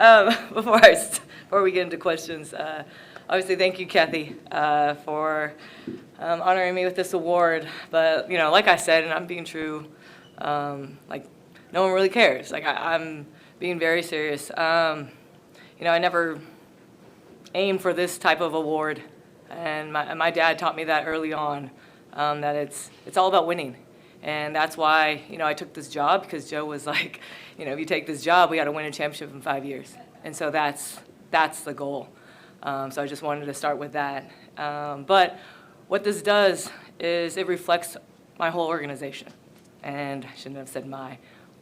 Before we get into questions, obviously thank you, Kathy, for honoring me with this award. But like I said, and I'm being true, like no one really cares. Like I'm being very serious. I never aimed for this type of award, and my dad taught me that early on, that it's all about winning. And that's why, I took this job, because Joe was like, if you take this job, we got to win a championship in 5 years. And so that's the goal. So I just wanted to start with that. But what this does is it reflects my whole organization. And I shouldn't have said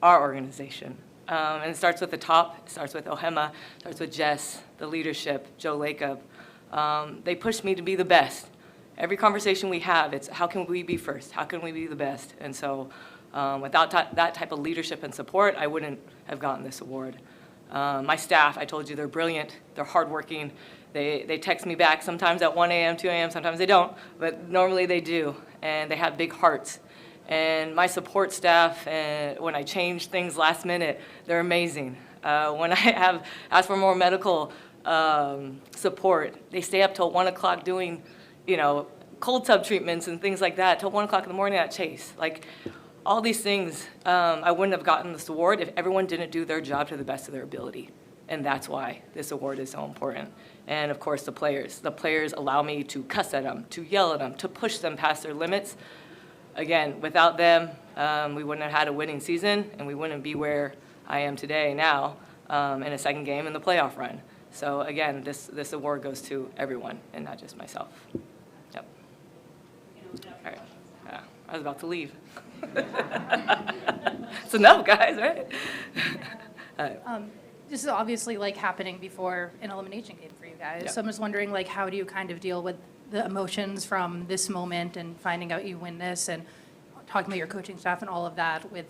our organization. And it starts with the top. It starts with Ohema. It starts with Jess, the leadership, Joe Lacob. They push me to be the best. Every conversation we have, it's how can we be first? How can we be the best? And so without that type of leadership and support, I wouldn't have gotten this award. My staff, I told you, they're brilliant. They're hardworking. They text me back sometimes at 1 a.m., 2 a.m., sometimes they don't, but normally they do. And they have big hearts. And my support staff, when I change things last minute, they're amazing. When I have asked for more medical support, they stay up till 1 o'clock doing cold tub treatments and things like that till 1 o'clock in the morning at Chase. Like, all these things, I wouldn't have gotten this award if everyone didn't do their job to the best of their ability. And that's why this award is so important. And of course, the players. The players allow me to cuss at them, to yell at them, to push them past their limits. Again, without them, we wouldn't have had a winning season, and we wouldn't be where I am today now in a second game in the playoff run. So again, this award goes to everyone and not just myself. Yep. All right. I was about to leave. It's enough, guys, right? This is obviously happening before an elimination game for you guys. Yep. So I'm just wondering how do you kind of deal with the emotions from this moment and finding out you win this and talking about your coaching staff and all of that with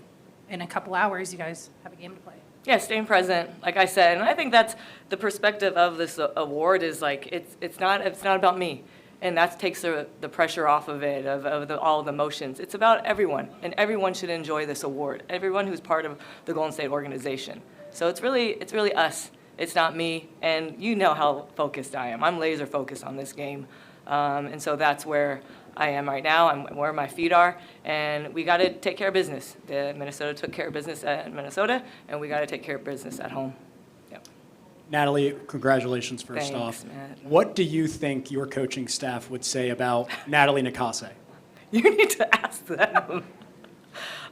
in a couple hours you guys have a game to play. Yeah, staying present, like I said, and I think that's the perspective of this award is it's not about me, and that takes the pressure off of it, of all the emotions. It's about everyone, and everyone should enjoy this award. Everyone who's part of the Golden State organization. So it's really us. It's not me, and you know how focused I am. I'm laser focused on this game, and so that's where I am right now. I'm where my feet are, and we got to take care of business. Minnesota took care of business at Minnesota, and we got to take care of business at home. Yep. Natalie, congratulations first Thanks, off. Matt. What do you think your coaching staff would say about Natalie Nakase? You need to ask them.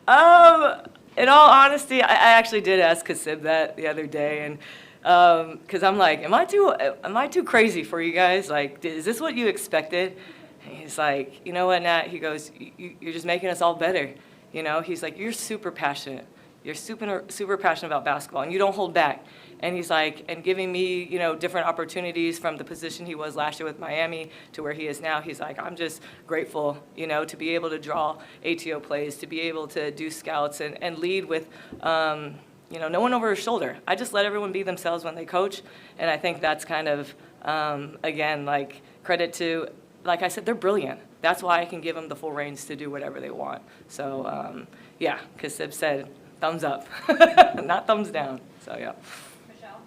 In all honesty, I actually did ask Kasib that the other day, and because I'm like, am I too crazy for you guys? Like, is this what you expected? And he's like, you know what, Nat? He goes, you're just making us all better. He's like, you're super passionate. You're super passionate about basketball, and you don't hold back. And he's like, and giving me, different opportunities from the position he was last year with Miami to where he is now. He's like, I'm just grateful, to be able to draw ATO plays, to be able to do scouts and lead with, no one over his shoulder. I just let everyone be themselves when they coach, and I think that's kind of, again, credit to. Like I said, they're brilliant. That's why I can give them the full reins to do whatever they want. So, yeah, Kasib said, thumbs up, not thumbs down. So, yeah. Michelle?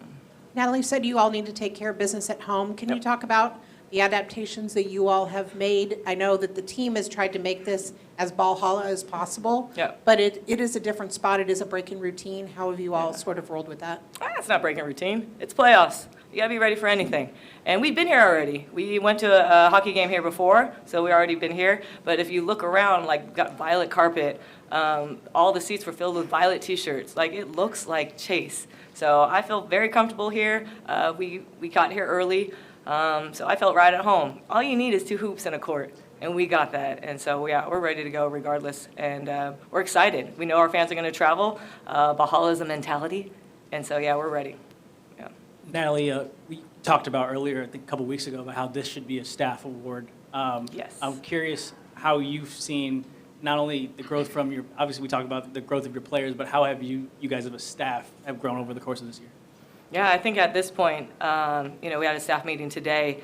Natalie said you all need to take care of business at home. Can you talk about the adaptations that you all have made? I know that the team has tried to make this as Valhalla as possible, but it is a different spot. It is a break in routine. How have you all sort of rolled with that? It's not breaking routine. It's playoffs. You got to be ready for anything. And we've been here already. We went to a hockey game here before, so we already been here. But if you look around, we've got violet carpet. All the seats were filled with violet T-shirts. It looks like Chase. So I feel very comfortable here. We got here early, so I felt right at home. All you need is 2 hoops and a court, and we got that. And so, yeah, we're ready to go regardless. And we're excited. We know our fans are going to travel. Valhalla is a mentality. And so, yeah, we're ready. Natalie, we talked about earlier, I think a couple weeks ago, about how this should be a staff award. Yes. I'm curious how you've seen not only the growth from your, obviously we talked about the growth of your players, but how have you guys as a staff have grown over the course of this year? Yeah, I think at this point, we had a staff meeting today,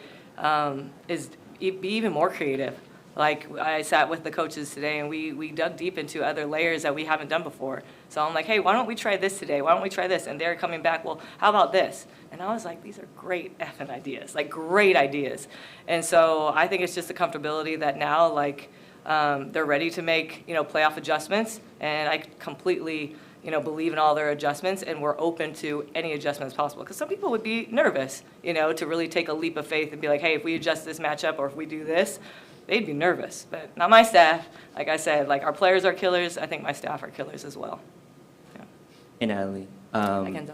is be even more creative. Like, I sat with the coaches today, and we dug deep into other layers that we haven't done before. So I'm like, hey, why don't we try this today? Why don't we try this? And they're coming back, well, how about this? And I was like, these are great effing ideas, like great ideas. And so I think it's just the comfortability that now, like, they're ready to make, playoff adjustments. And I completely, believe in all their adjustments, and we're open to any adjustments possible. Because some people would be nervous, to really take a leap of faith and be like, hey, if we adjust this matchup or if we do this, they'd be nervous. But not my staff. Like I said, like, our players are killers. I think my staff are killers as well. Yeah. Hey, Natalie. I can do-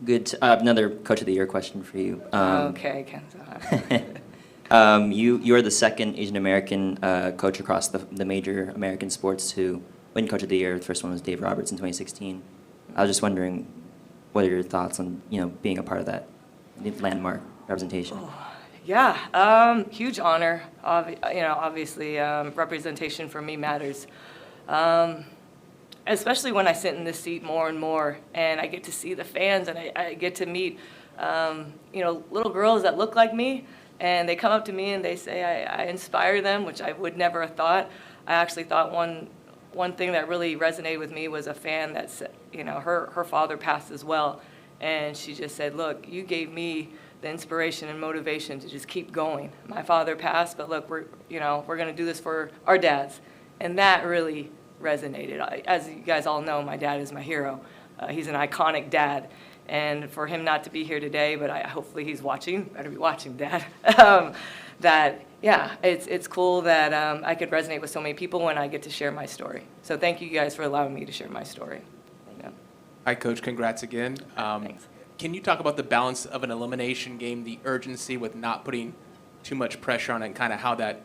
Good. Another Coach of the Year question for you. Okay, Kenzo. You're the second Asian American coach across the major American sports to win Coach of the Year. The first one was Dave Roberts in 2016. I was just wondering, what are your thoughts on being a part of that landmark representation? Yeah, huge honor. Obviously, representation for me matters. Especially when I sit in this seat more and more, and I get to see the fans, and I get to meet, little girls that look like me, and they come up to me and they say I inspire them, which I would never have thought. I actually thought one thing that really resonated with me was a fan that said, her father passed as well, and she just said, look, you gave me the inspiration and motivation to just keep going. My father passed, but look, we're going to do this for our dads, and that really resonated. As you guys all know, my dad is my hero. He's an iconic dad, and for him not to be here today, but hopefully he's watching. Better be watching, Dad. It's cool that I could resonate with so many people when I get to share my story. So thank you guys for allowing me to share my story. Yeah. Hi, Coach. Congrats again. Thanks. Can you talk about the balance of an elimination game, the urgency with not putting too much pressure on it, and kind of how that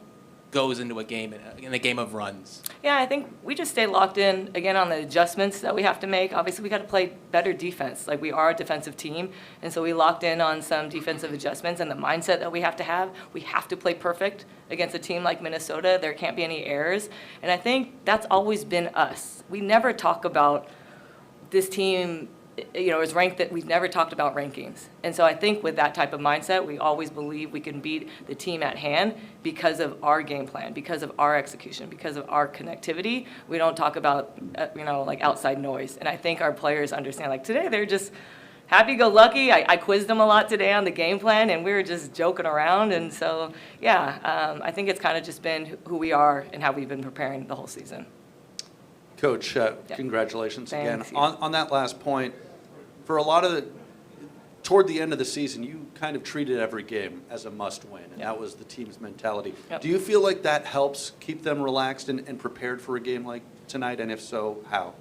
goes into a game, in a game of runs? Yeah, I think we just stay locked in, again, on the adjustments that we have to make. Obviously, we got to play better defense. Like, we are a defensive team, and so we locked in on some defensive adjustments and the mindset that we have to have. We have to play perfect against a team like Minnesota. There can't be any errors, and I think that's always been us. We never talk about this team is ranked, that we've never talked about rankings. And so I think with that type of mindset, we always believe we can beat the team at hand because of our game plan, because of our execution, because of our connectivity. We don't talk about, like outside noise. And I think our players understand, like today, they're just happy-go-lucky. I quizzed them a lot today on the game plan, and we were just joking around. And so, I think it's kind of just been who we are and how we've been preparing the whole season. Coach, congratulations again. Thanks. On that last point, for a lot of toward the end of the season, you kind of treated every game as a must-win, and that was the team's mentality. Yep. Do you feel like that helps keep them relaxed and prepared for a game like tonight, and if so, how?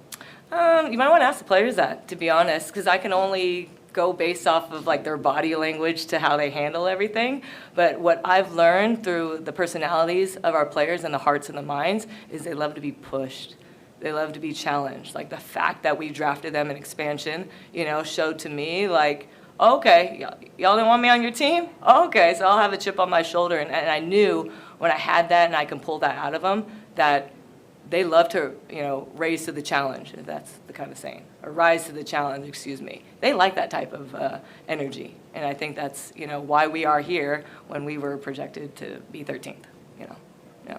You might want to ask the players that, to be honest, because I can only go based off of like their body language to how they handle everything. But what I've learned through the personalities of our players and the hearts and the minds is they love to be pushed. They love to be challenged. Like, the fact that we drafted them in expansion, showed to me, like, okay, y'all didn't want me on your team? Okay, so I'll have a chip on my shoulder. And I knew when I had that and I can pull that out of them, that they love to, raise to the challenge, if that's the kind of saying, or rise to the challenge, excuse me. They like that type of energy. And I think that's, why we are here when we were projected to be 13th, Yeah.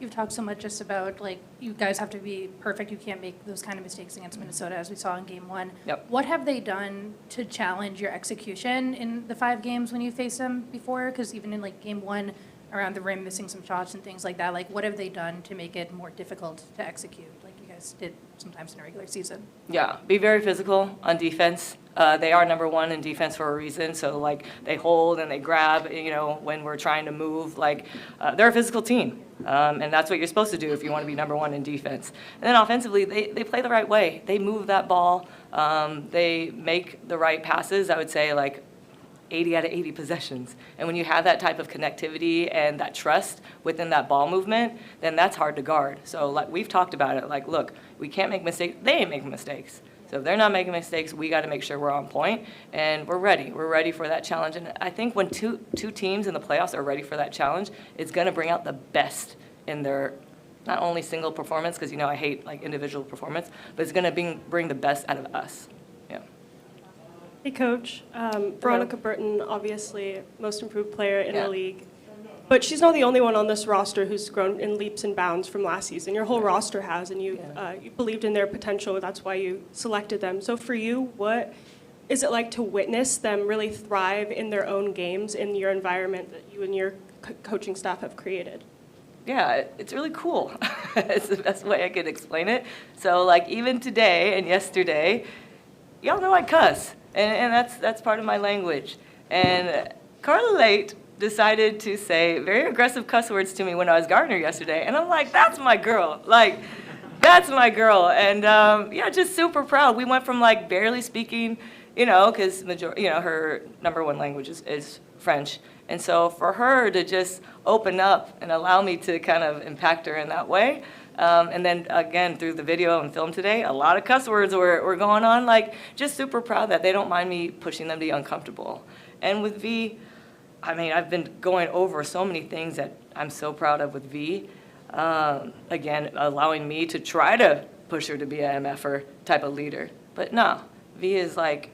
You've talked so much just about, like, you guys have to be perfect. You can't make those kind of mistakes against Minnesota, as we saw in Game 1. Yep. What have they done to challenge your execution in the 5 games when you faced them before? Because even in, like, Game 1, around the rim, missing some shots and things like that, like, what have they done to make it more difficult to execute, like you guys did sometimes in a regular season? Yeah, be very physical on defense. They are number one in defense for a reason. So, like, they hold and they grab, when we're trying to move. Like, they're a physical team. And that's what you're supposed to do if you want to be number one in defense. And then offensively, they play the right way. They move that ball. They make the right passes. I would say, like, 80 out of 80 possessions. And when you have that type of connectivity and that trust within that ball movement, then that's hard to guard. So, like, we've talked about it. Like, look, we can't make mistakes. They ain't making mistakes. So if they're not making mistakes, we got to make sure we're on point, and we're ready. We're ready for that challenge. And I think when two teams in the playoffs are ready for that challenge, it's going to bring out the best in their not only single performance, because, I hate, like, individual performance, but it's going to bring the best out of us. Yeah. Hey, Coach. Veronica Burton, obviously most improved player in Yeah. the league. But she's not the only one on this roster who's grown in leaps and bounds from last season. Your whole roster has, and you believed in their potential. That's why you selected them. So for you, what is it like to witness them really thrive in their own games in your environment that you and your coaching staff have created? Yeah, it's really cool. It's the best way I could explain it. So like even today and yesterday, y'all know I cuss, and that's part of my language. And Carla Late decided to say very aggressive cuss words to me when I was Gardner yesterday, and I'm like, that's my girl. Like, that's my girl. And yeah, just super proud. We went from like barely speaking, because her number one language is French. And so for her to just open up and allow me to kind of impact her in that way, and then again, through the video and film today, a lot of cuss words were going on, like just super proud that they don't mind me pushing them to be uncomfortable. And with V, I mean, I've been going over so many things that I'm so proud of with V. Again, allowing me to try to push her to be an MFer type of leader. But no, V is like,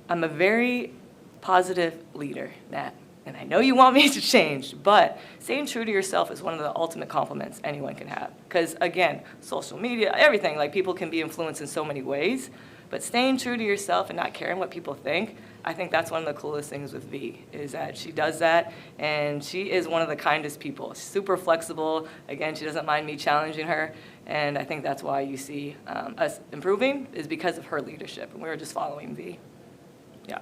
I'm a very positive leader, Nat. And I know you want me to change, but staying true to yourself is one of the ultimate compliments anyone can have. Because again, social media, everything, like people can be influenced in so many ways, but staying true to yourself and not caring what people think, I think that's one of the coolest things with V, is that she does that, and she is one of the kindest people. She's super flexible. Again, she doesn't mind me challenging her, and I think that's why you see us improving, is because of her leadership, and we're just following V. Yeah.